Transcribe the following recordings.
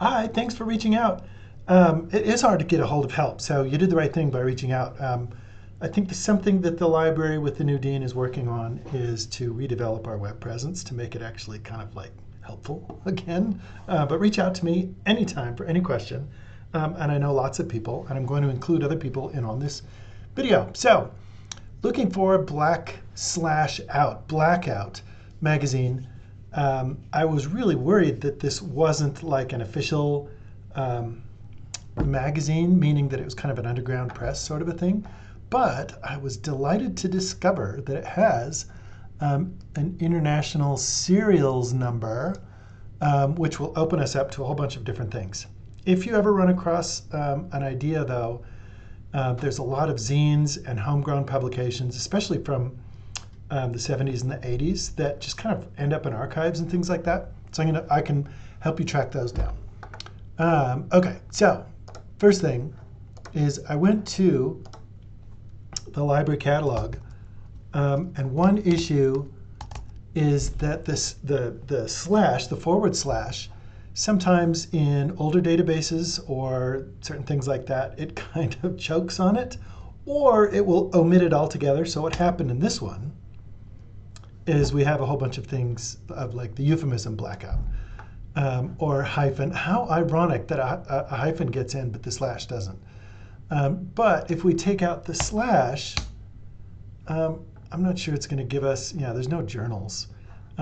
Hi, thanks for reaching out. It is hard to get a hold of help, so you did the right thing by reaching out. I think something that the library with the new dean is working on is to redevelop our web presence to make it actually kind of like helpful again. But reach out to me anytime for any question. And I know lots of people, and I'm going to include other people in on this video. So, looking for Blackout magazine. I was really worried that this wasn't like an official magazine, meaning that it was kind of an underground press sort of a thing. But I was delighted to discover that it has an international serials number, which will open us up to a whole bunch of different things. If you ever run across an idea, though, there's a lot of zines and homegrown publications, especially from the 70s and the 80s, that just kind of end up in archives and things like that. So I can help you track those down. Okay, so first thing is I went to the library catalog, and one issue is that the forward slash, sometimes in older databases or certain things like that, it kind of chokes on it, or it will omit it altogether. So what happened in this one is we have a whole bunch of things of like the euphemism blackout or hyphen. How ironic that a hyphen gets in, but the slash doesn't. But if we take out the slash, I'm not sure it's going to give us, there's no journals.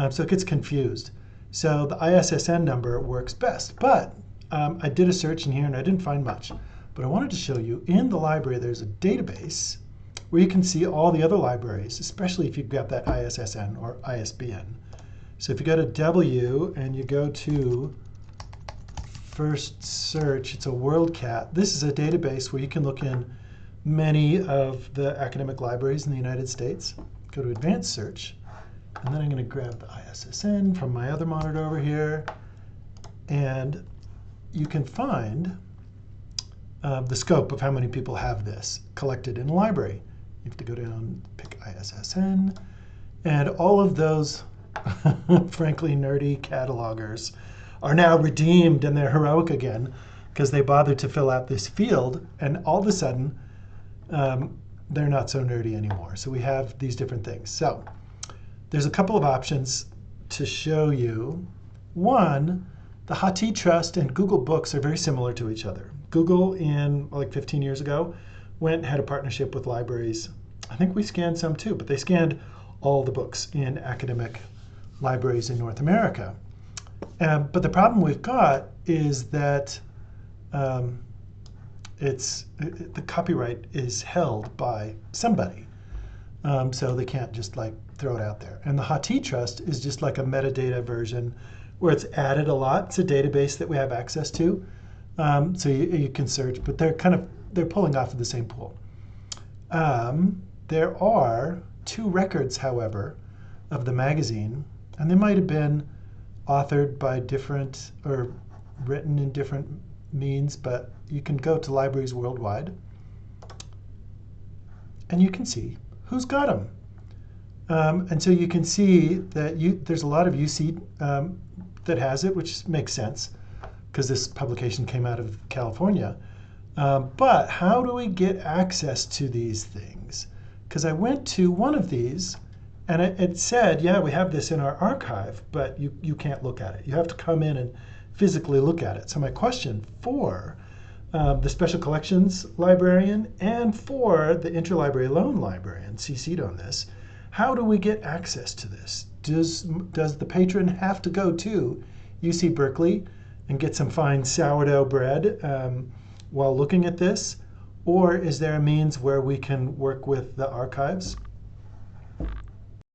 So it gets confused. So the ISSN number works best. But I did a search in here and I didn't find much. But I wanted to show you in the library there's a database where you can see all the other libraries, especially if you've got that ISSN or ISBN. So if you go to W and you go to first search, it's a WorldCat. This is a database where you can look in many of the academic libraries in the United States. Go to advanced search, and then I'm going to grab the ISSN from my other monitor over here, and you can find the scope of how many people have this collected in a library. You have to go down, pick ISSN, and all of those frankly nerdy catalogers are now redeemed and they're heroic again because they bothered to fill out this field, and all of a sudden they're not so nerdy anymore. So we have these different things. So there's a couple of options to show you. One, the HathiTrust and Google Books are very similar to each other. Google, in like 15 years ago, had a partnership with libraries. I think we scanned some too, but they scanned all the books in academic libraries in North America. But the problem we've got is that the copyright is held by somebody. So they can't just like throw it out there. And the HathiTrust is just like a metadata version where it's added a lot. It's a database that we have access to. So you can search, but they're pulling off of the same pool. There are 2 records, however, of the magazine, and they might have been authored by different or written in different means, but you can go to libraries worldwide and you can see who's got them. And so you can see that there's a lot of UC that has it, which makes sense because this publication came out of California. But how do we get access to these things? Because I went to one of these and it said, yeah, we have this in our archive, but you can't look at it. You have to come in and physically look at it. So my question for the Special Collections librarian and for the Interlibrary Loan librarian CC'd on this, how do we get access to this? Does the patron have to go to UC Berkeley and get some fine sourdough bread while looking at this? Or is there a means where we can work with the archives?